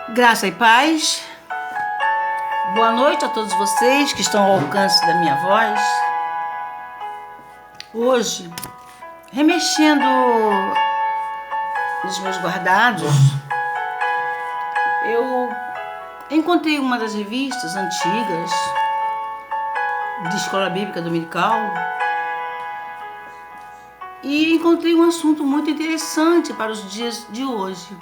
Graça e paz. Boa noite a todos vocês que estão ao alcance da minha voz. Hoje, remexendo nos meus guardados, eu encontrei uma das revistas antigas de Escola Bíblica Dominical e encontrei um assunto muito interessante para os dias de hoje.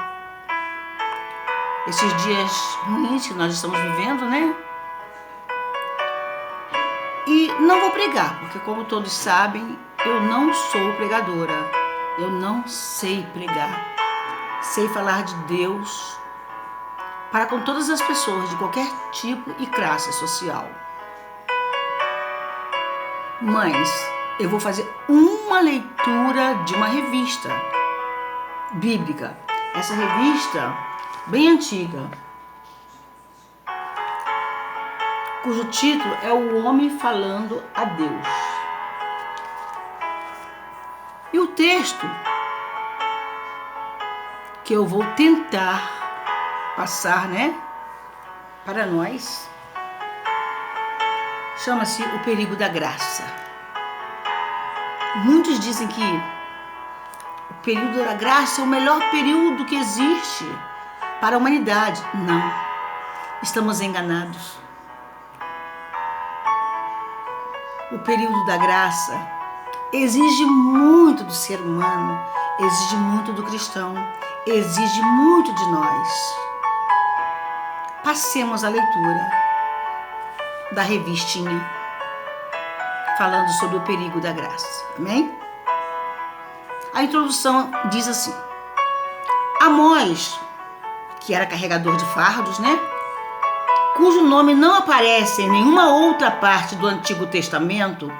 Esses dias ruins que nós estamos vivendo, né? E não vou pregar, porque como todos sabem, eu não sou pregadora. Eu não sei pregar. Sei falar de Deus para com todas as pessoas de qualquer tipo e classe social. Mas eu vou fazer uma leitura de uma revista bíblica. Essa revista bem antiga, cujo título é O Homem Falando a Deus. E o texto que eu vou tentar passar, para nós, chama-se O Perigo da Graça. Muitos dizem que o período da graça é o melhor período que existe para a humanidade. Não, estamos enganados. O período da graça exige muito do ser humano, exige muito do cristão, exige muito de nós. Passemos a leitura da revistinha falando sobre o perigo da graça. Amém? A introdução diz assim: Amós, que era carregador de fardos, cujo nome não aparece em nenhuma outra parte do Antigo Testamento,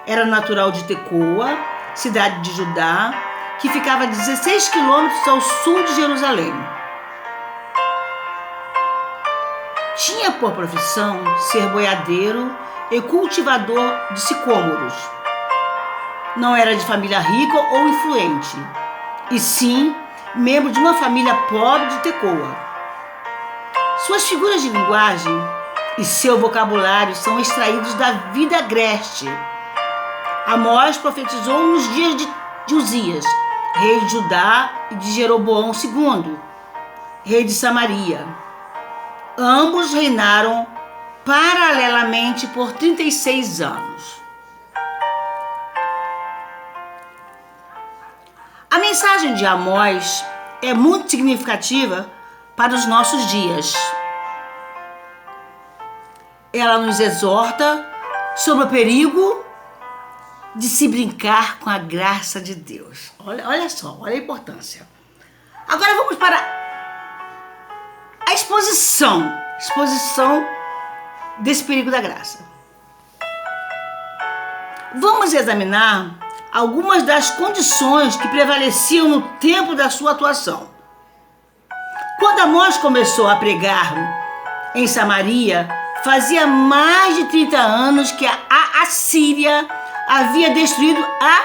era natural de Tecoa, cidade de Judá, que ficava a 16 quilômetros ao sul de Jerusalém. Tinha por profissão ser boiadeiro e cultivador de sicômoros. Não era de família rica ou influente, e sim membro de uma família pobre de Tecoa. Suas figuras de linguagem e seu vocabulário são extraídos da vida agreste. Amós profetizou nos dias de Uzias, rei de Judá, e de Jeroboão II, rei de Samaria. Ambos reinaram paralelamente por 36 anos. A mensagem de Amós é muito significativa para os nossos dias. Ela nos exorta sobre o perigo de se brincar com a graça de Deus. Olha só, olha a importância. Agora vamos para a exposição desse perigo da graça. Vamos examinar algumas das condições que prevaleciam no tempo da sua atuação. Quando Amós começou a pregar em Samaria, fazia mais de 30 anos que a Assíria havia destruído a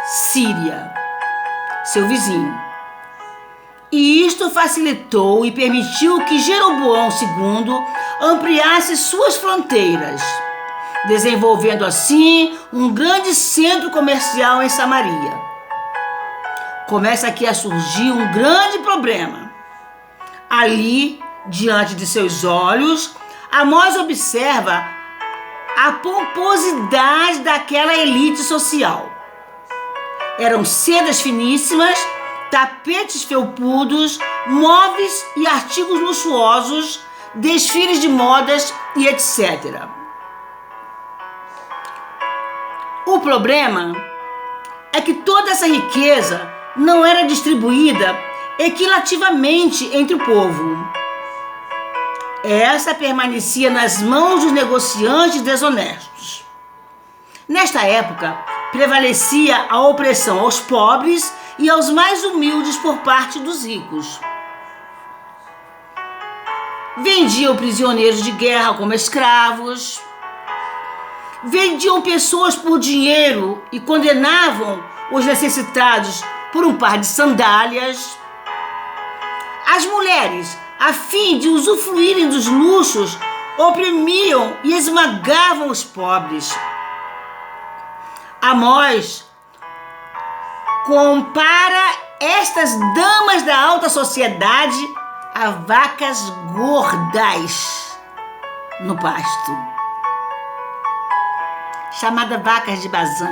Síria, seu vizinho. E isto facilitou e permitiu que Jeroboão II ampliasse suas fronteiras, desenvolvendo assim um grande centro comercial em Samaria. Começa aqui a surgir um grande problema. Ali, diante de seus olhos, Amós observa a pomposidade daquela elite social. Eram sedas finíssimas, tapetes felpudos, móveis e artigos luxuosos, desfiles de modas e etc. O problema é que toda essa riqueza não era distribuída equitativamente entre o povo. Essa permanecia nas mãos dos negociantes desonestos. Nesta época, prevalecia a opressão aos pobres e aos mais humildes por parte dos ricos. Vendiam prisioneiros de guerra como escravos, vendiam pessoas por dinheiro e condenavam os necessitados por um par de sandálias. As mulheres a fim de usufruírem dos luxos, oprimiam e esmagavam os pobres. Amós compara estas damas da alta sociedade a vacas gordas no pasto, chamadas vacas de Bazã.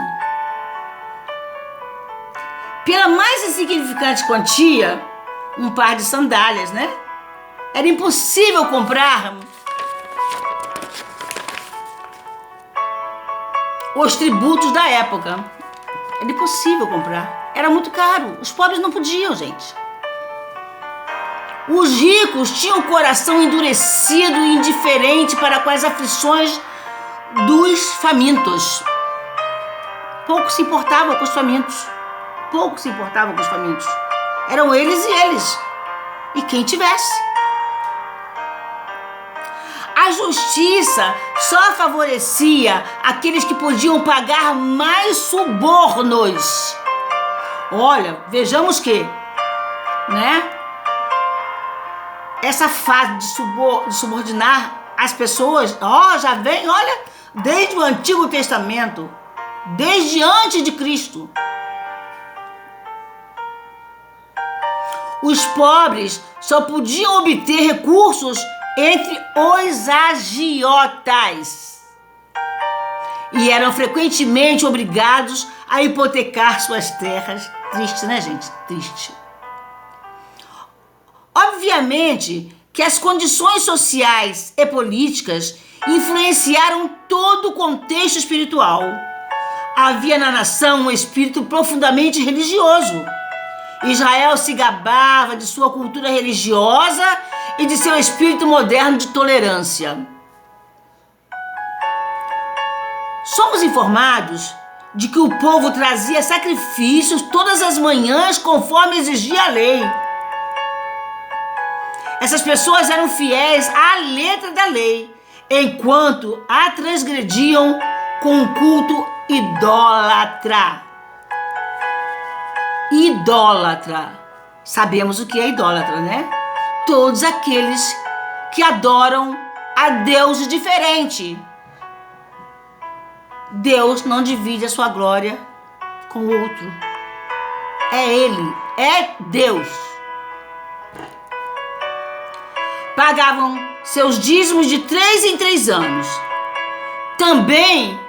Pela mais insignificante quantia, um par de sandálias, né? Era impossível comprar os tributos da época. Era impossível comprar. Era muito caro. Os pobres não podiam, gente. Os ricos tinham o coração endurecido e indiferente para com as aflições dos famintos. Pouco se importavam com os famintos. Pouco se importavam com os famintos. Eram eles e eles. E quem tivesse. A justiça só favorecia aqueles que podiam pagar mais subornos. Olha, vejamos que, né? Essa fase de subordinar as pessoas, já vem, olha, desde o Antigo Testamento, desde antes de Cristo. Os pobres só podiam obter recursos entre os agiotas e eram frequentemente obrigados a hipotecar suas terras. Triste, né, gente? Triste. Obviamente que as condições sociais e políticas influenciaram todo o contexto espiritual. Havia na nação um espírito profundamente religioso. Israel se gabava de sua cultura religiosa e de seu espírito moderno de tolerância. Somos informados de que o povo trazia sacrifícios todas as manhãs conforme exigia a lei. Essas pessoas eram fiéis à letra da lei, enquanto a transgrediam com um culto idólatra. Idólatra. Sabemos o que é idólatra, né? Todos aqueles que adoram a deuses diferentes. Deus não divide a sua glória com o outro. É Ele, é Deus. Pagavam seus dízimos de 3 em 3 anos. Também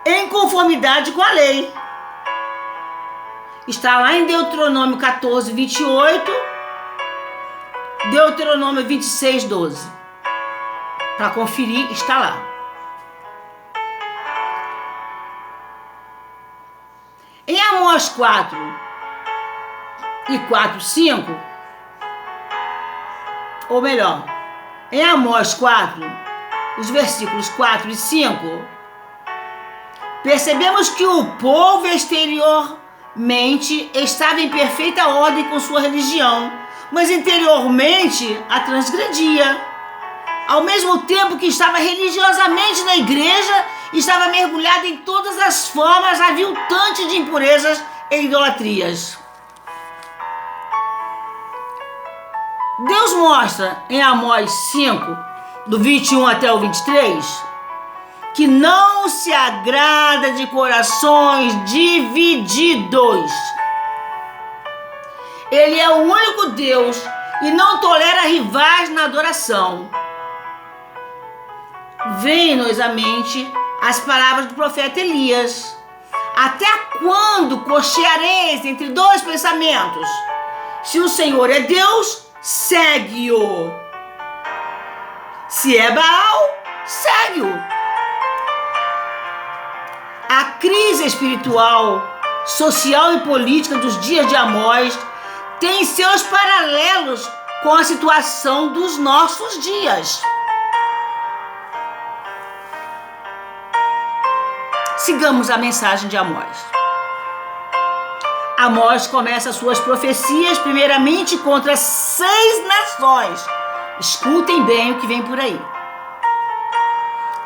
em conformidade com a lei. Está lá em Deuteronômio 14, 28, Deuteronômio 26, 12. Para conferir, está lá. Em Amós 4 e 4, 5, ou melhor, em Amós 4, os versículos 4 e 5, percebemos que o povo exteriormente estava em perfeita ordem com sua religião, mas interiormente a transgredia. Ao mesmo tempo que estava religiosamente na igreja, estava mergulhado em todas as formas aviltantes de impurezas e idolatrias. Deus mostra em Amós 5, do 21 até o 23, que não se agrada de corações divididos. Ele é o único Deus e não tolera rivais na adoração. Vem-nos à mente as palavras do profeta Elias. Até quando cocheareis entre 2 pensamentos? Se o Senhor é Deus, segue-o. Se é Baal, segue-o. A crise espiritual, social e política dos dias de Amós tem seus paralelos com a situação dos nossos dias. Sigamos a mensagem de Amós. Amós começa suas profecias primeiramente contra 6 nações. Escutem bem o que vem por aí.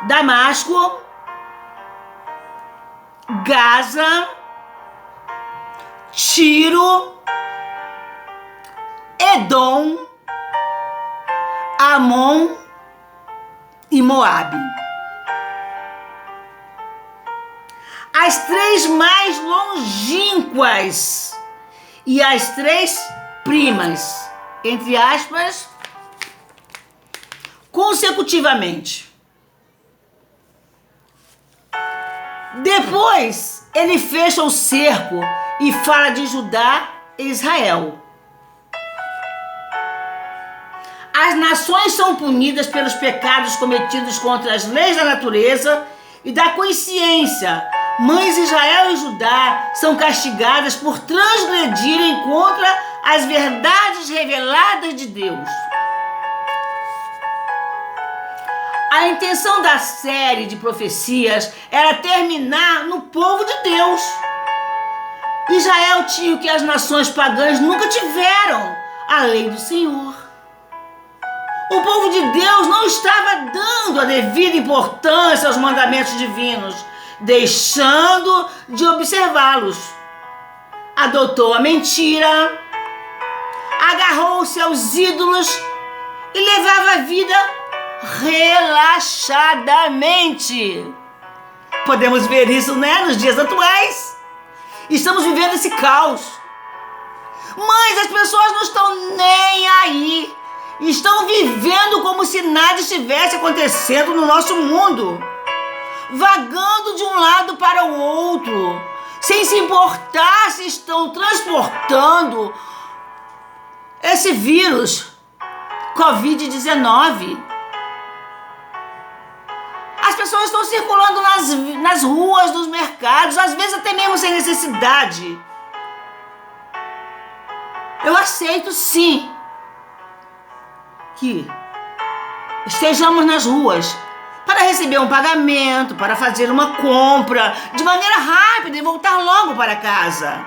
Damasco, Gaza, Tiro Edom, Amon e Moabe. As três mais longínquas e as três primas, entre aspas, consecutivamente. Depois ele fecha o cerco e fala de Judá e Israel. As nações são punidas pelos pecados cometidos contra as leis da natureza e da consciência. Mas Israel e Judá são castigadas por transgredirem contra as verdades reveladas de Deus. A intenção da série de profecias era terminar no povo de Deus. Israel tinha o que as nações pagãs nunca tiveram: a lei do Senhor. O povo de Deus não estava dando a devida importância aos mandamentos divinos, deixando de observá-los. Adotou a mentira, agarrou-se aos ídolos e levava a vida relaxadamente. Podemos ver isso, nos dias atuais. Estamos vivendo esse caos. Mas as pessoas não estão nem aí. Estão vivendo como se nada estivesse acontecendo no nosso mundo, vagando de um lado para o outro, sem se importar se estão transportando esse vírus Covid-19. As pessoas estão circulando nas ruas, nos mercados, às vezes até mesmo sem necessidade. Eu aceito, sim, que estejamos nas ruas para receber um pagamento, para fazer uma compra de maneira rápida e voltar logo para casa.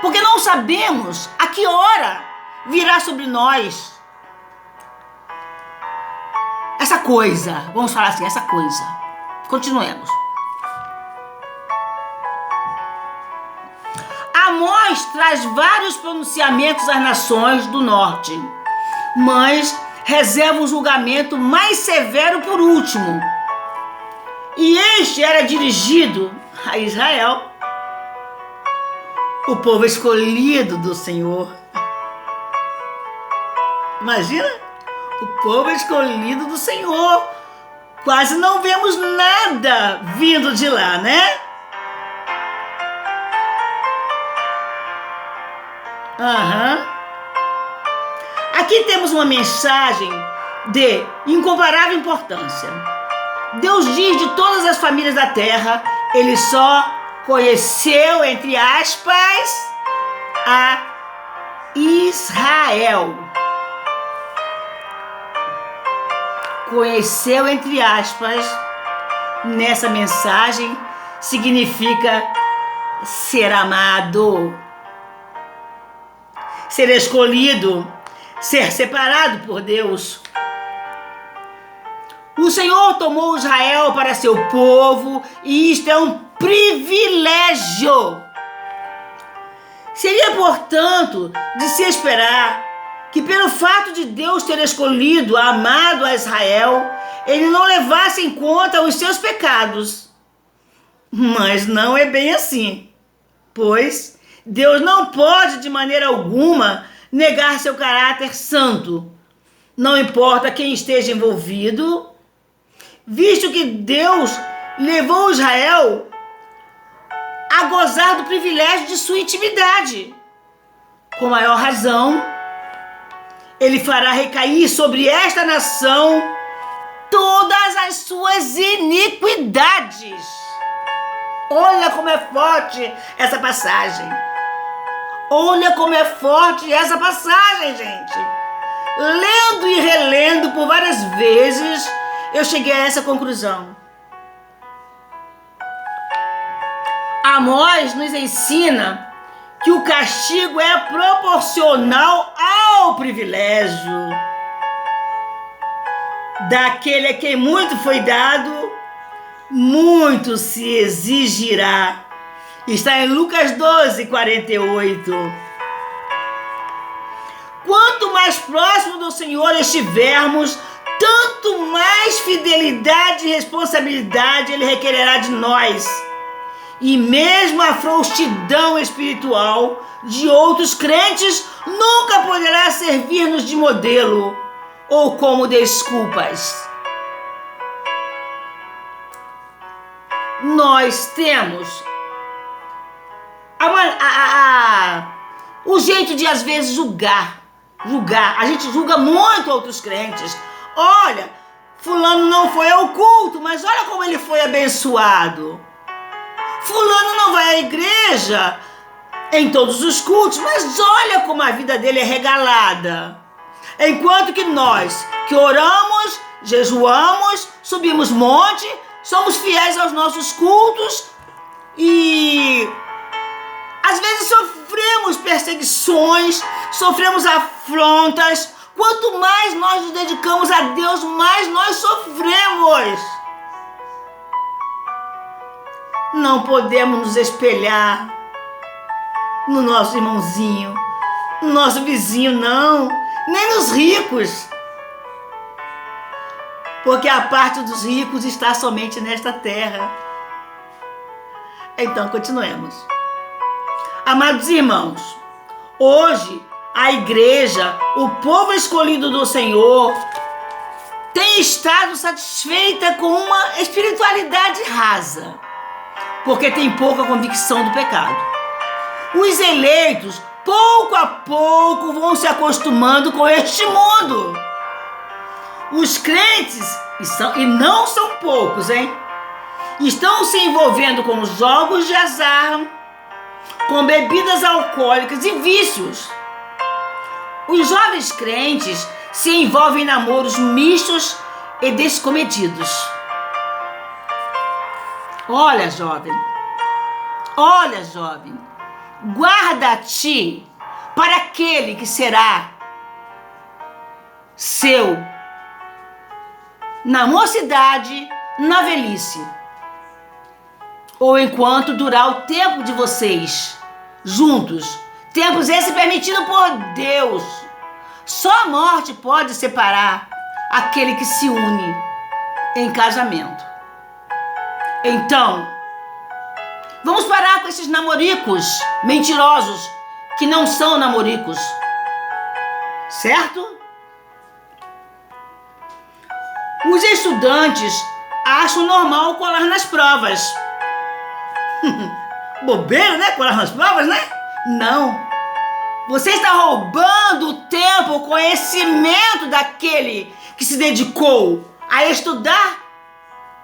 Porque não sabemos a que hora virá sobre nós essa coisa. Vamos falar assim, essa coisa. Continuemos. Amós traz vários pronunciamentos às nações do norte, mas reserva um julgamento mais severo por último. E este era dirigido a Israel, o povo escolhido do Senhor. Imagina, o povo escolhido do Senhor. Quase não vemos nada vindo de lá, Aqui temos uma mensagem de incomparável importância. Deus diz de todas as famílias da terra, ele só conheceu, entre aspas, a Israel. Conheceu, entre aspas, nessa mensagem, significa ser amado, ser escolhido, ser separado por Deus. O Senhor tomou Israel para seu povo e isto é um privilégio. Seria, portanto, de se esperar que pelo fato de Deus ter escolhido, amado a Israel, ele não levasse em conta os seus pecados. Mas não é bem assim, pois Deus não pode de maneira alguma negar seu caráter santo. Não importa quem esteja envolvido, visto que Deus levou Israel a gozar do privilégio de sua intimidade. Com maior razão, ele fará recair sobre esta nação todas as suas iniquidades. Olha como é forte essa passagem. Olha como é forte essa passagem, gente. Lendo e relendo por várias vezes, eu cheguei a essa conclusão. Amós nos ensina que o castigo é proporcional ao privilégio. Daquele a quem muito foi dado, muito se exigirá. Está em Lucas 12, 48. mais próximo do Senhor estivermos, tanto mais fidelidade e responsabilidade Ele requererá de nós. E mesmo a frouxidão espiritual de outros crentes nunca poderá servir-nos de modelo ou como desculpas. Nós temos o jeito de às vezes julgar. A gente julga muito outros crentes. Olha, fulano não foi ao culto, mas olha como ele foi abençoado. Fulano não vai à igreja em todos os cultos, mas olha como a vida dele é regalada. Enquanto que nós, que oramos, jejuamos, subimos monte, somos fiéis aos nossos cultos e às vezes sofremos perseguições, sofremos afrontas. Quanto mais nós nos dedicamos a Deus, mais nós sofremos. Não podemos nos espelhar no nosso irmãozinho, no nosso vizinho, não, nem nos ricos. Porque a parte dos ricos está somente nesta terra. Então, continuemos. Amados irmãos, hoje a igreja, o povo escolhido do Senhor, tem estado satisfeita com uma espiritualidade rasa, porque tem pouca convicção do pecado. Os eleitos, pouco a pouco, vão se acostumando com este mundo. Os crentes, e não são poucos, estão se envolvendo com jogos de azar, com bebidas alcoólicas e vícios. Os jovens crentes se envolvem em namoros mistos e descomedidos. Olha, jovem, guarda-te para aquele que será seu na mocidade, na velhice, ou enquanto durar o tempo de vocês juntos, tempos esse permitido por Deus. Só a morte pode separar aquele que se une em casamento. Então, vamos parar com esses namoricos mentirosos que não são namoricos, certo? Os estudantes acham normal colar nas provas. Bobeira, né? Colar nas provas, né? Não. Você está roubando o tempo, o conhecimento daquele que se dedicou a estudar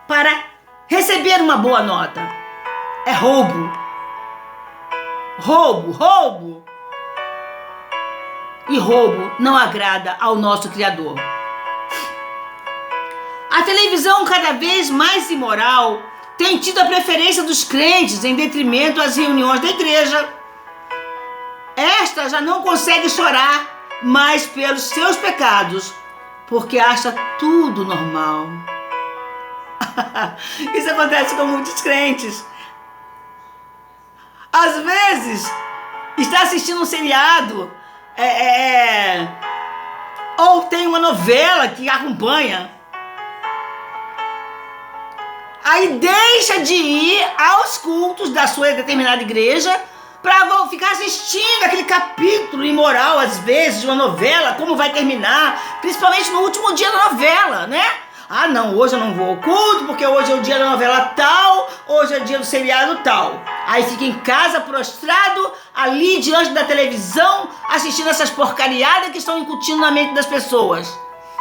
para receber uma boa nota. É roubo. Roubo. E roubo não agrada ao nosso Criador. A televisão, cada vez mais imoral, tem tido a preferência dos crentes em detrimento às reuniões da igreja. Esta já não consegue chorar mais pelos seus pecados, porque acha tudo normal. Isso acontece com muitos crentes. Às vezes, está assistindo um seriado, ou tem uma novela que acompanha. Aí deixa de ir aos cultos da sua determinada igreja para ficar assistindo aquele capítulo imoral, às vezes, de uma novela, como vai terminar, principalmente no último dia da novela, né? Ah, não, hoje eu não vou ao culto, porque hoje é o dia da novela tal, hoje é o dia do seriado tal. Aí fica em casa, prostrado, ali diante da televisão, assistindo essas porcariadas que estão incutindo na mente das pessoas.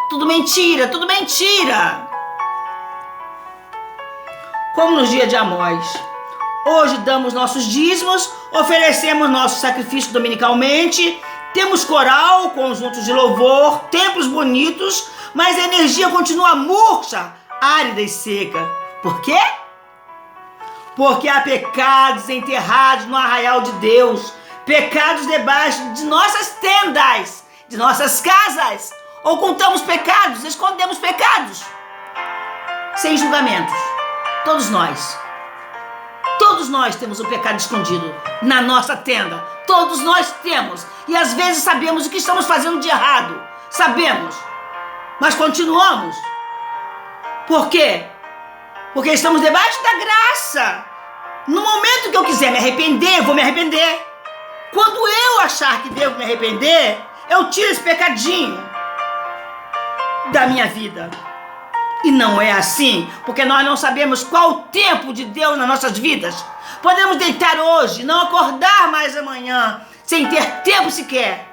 Tudo mentira, tudo mentira. Como nos dias de Amós. Hoje damos nossos dízimos, oferecemos nosso sacrifício dominicalmente, temos coral, conjuntos de louvor, templos bonitos, mas a energia continua murcha, árida e seca. Por quê? Porque há pecados enterrados no arraial de Deus, pecados debaixo de nossas tendas, de nossas casas. Ocultamos pecados, escondemos pecados, sem julgamentos. Todos nós. Todos nós temos um pecado escondido na nossa tenda. Todos nós temos. E às vezes sabemos o que estamos fazendo de errado. Sabemos. Mas continuamos. Por quê? Porque estamos debaixo da graça. No momento que eu quiser me arrepender, eu vou me arrepender. Quando eu achar que devo me arrepender, eu tiro esse pecadinho da minha vida. E não é assim, porque nós não sabemos qual o tempo de Deus nas nossas vidas. Podemos deitar hoje, não acordar mais amanhã, sem ter tempo sequer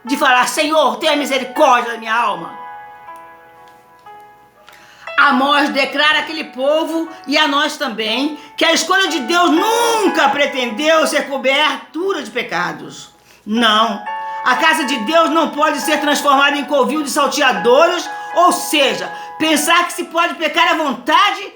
de falar: Senhor, tenha misericórdia da minha alma. Amós declara àquele povo e a nós também que a escolha de Deus nunca pretendeu ser cobertura de pecados. Não. A casa de Deus não pode ser transformada em covil de salteadores, ou seja, pensar que se pode pecar à vontade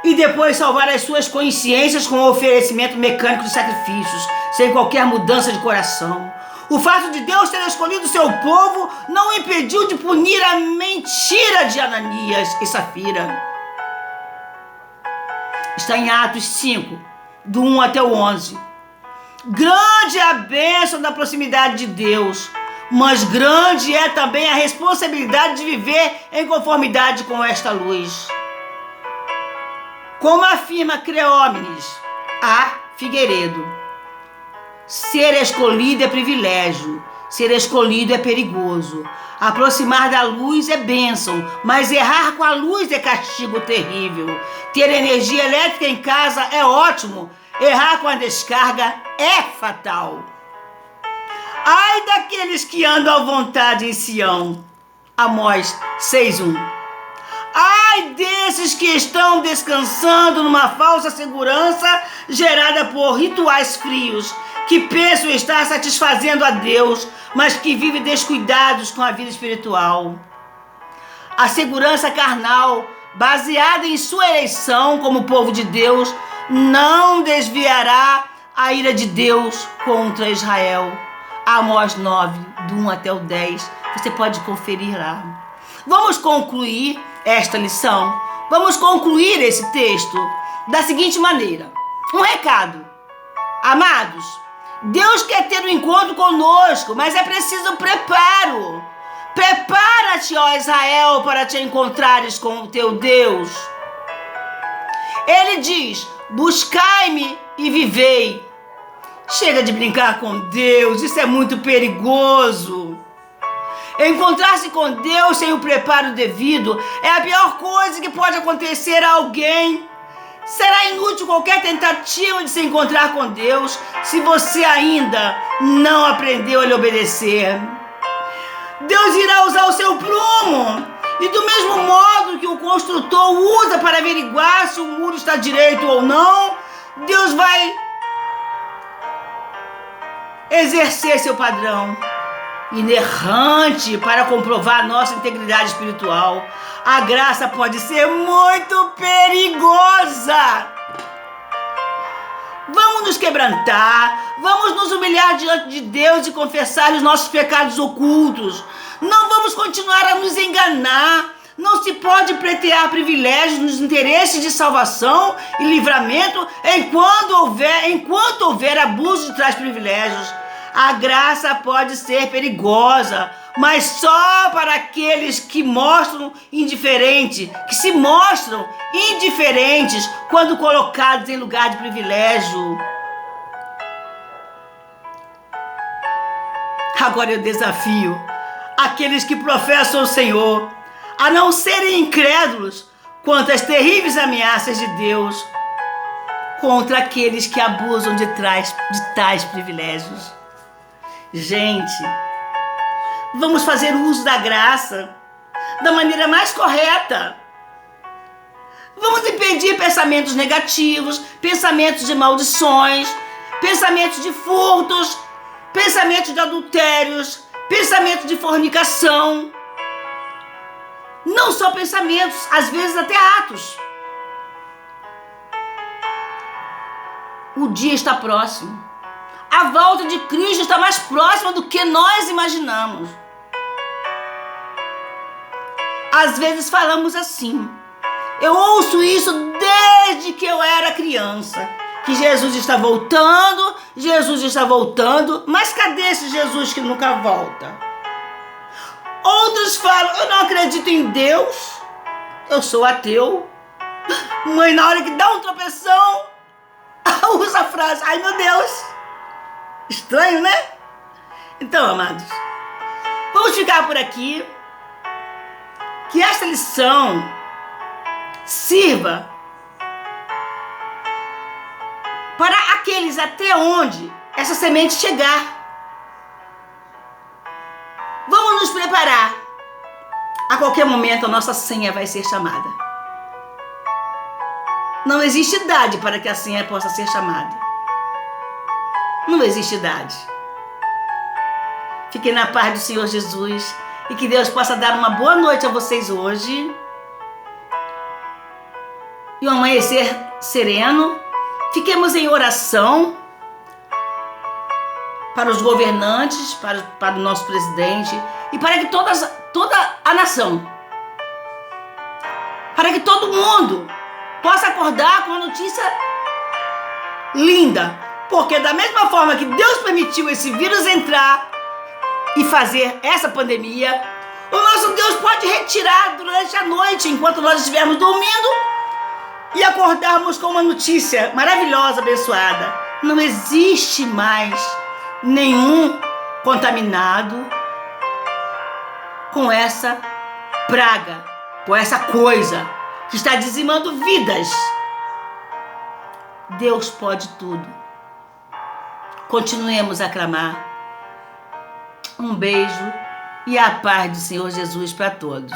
e depois salvar as suas consciências com o oferecimento mecânico de sacrifícios, sem qualquer mudança de coração. O fato de Deus ter escolhido seu povo não impediu de punir a mentira de Ananias e Safira. Está em Atos 5, do 1 até o 11. Grande é a bênção da proximidade de Deus, mas grande é também a responsabilidade de viver em conformidade com esta luz. Como afirma Cleómenes A. Figueiredo, ser escolhido é privilégio, ser escolhido é perigoso. Aproximar da luz é bênção, mas errar com a luz é castigo terrível. Ter energia elétrica em casa é ótimo, errar com a descarga é fatal. Ai daqueles que andam à vontade em Sião. Amós 6:1. Ai desses que estão descansando numa falsa segurança gerada por rituais frios, que pensam estar satisfazendo a Deus, mas que vivem descuidados com a vida espiritual. A segurança carnal, baseada em sua eleição como povo de Deus, não desviará a ira de Deus contra Israel. Amós 9, do 1 até o 10. Você pode conferir lá. Vamos concluir esta lição. Vamos concluir esse texto da seguinte maneira. Um recado. Amados, Deus quer ter um encontro conosco, mas é preciso preparo. Prepara-te, ó Israel, para te encontrares com o teu Deus. Ele diz: buscai-me e vivei. Chega de brincar com Deus, isso é muito perigoso. Encontrar-se com Deus sem o preparo devido é a pior coisa que pode acontecer a alguém. Será inútil qualquer tentativa de se encontrar com Deus se você ainda não aprendeu a lhe obedecer. Deus irá usar o seu prumo, e do mesmo modo que o construtor usa para averiguar se o muro está direito ou não, Deus vai exercer seu padrão inerrante para comprovar nossa integridade espiritual. A graça pode ser muito perigosa. Vamos nos quebrantar, vamos nos humilhar diante de Deus e confessar os nossos pecados ocultos. Não vamos continuar a nos enganar. Não se pode pleitear privilégios nos interesses de salvação e livramento enquanto houver abuso de tais privilégios. A graça pode ser perigosa, mas só para aqueles que se mostram indiferentes quando colocados em lugar de privilégio. Agora eu desafio aqueles que professam o Senhor a não serem incrédulos quanto às terríveis ameaças de Deus contra aqueles que abusam de tais privilégios. Gente, vamos fazer uso da graça da maneira mais correta. Vamos impedir pensamentos negativos, pensamentos de maldições, pensamentos de furtos, pensamentos de adultérios, pensamentos de fornicação. Não só pensamentos, às vezes até atos. O dia está próximo. A volta de Cristo está mais próxima do que nós imaginamos. Às vezes falamos assim. Eu ouço isso desde que eu era criança. Que Jesus está voltando, Jesus está voltando. Mas cadê esse Jesus que nunca volta? Outros falam, eu não acredito em Deus. Eu sou ateu. Mãe, na hora que dá um tropeção, usa a frase, ai meu Deus. Estranho, né? Então, amados, vamos ficar por aqui. Que esta lição sirva para aqueles até onde essa semente chegar. Vamos nos preparar. A qualquer momento a nossa senha vai ser chamada. Não existe idade para que a senha possa ser chamada. Não existe idade. Fiquem na paz do Senhor Jesus e que Deus possa dar uma boa noite a vocês hoje e um amanhecer sereno. Fiquemos em oração para os governantes, para o nosso presidente e para que toda a nação, para que todo mundo possa acordar com uma notícia linda, porque da mesma forma que Deus permitiu esse vírus entrar e fazer essa pandemia, o nosso Deus pode retirar durante a noite, enquanto nós estivermos dormindo, e acordarmos com uma notícia maravilhosa, abençoada. Não existe mais nenhum contaminado com essa praga, com essa coisa que está dizimando vidas. Deus pode tudo. Continuemos a clamar. Um beijo e a paz do Senhor Jesus para todos.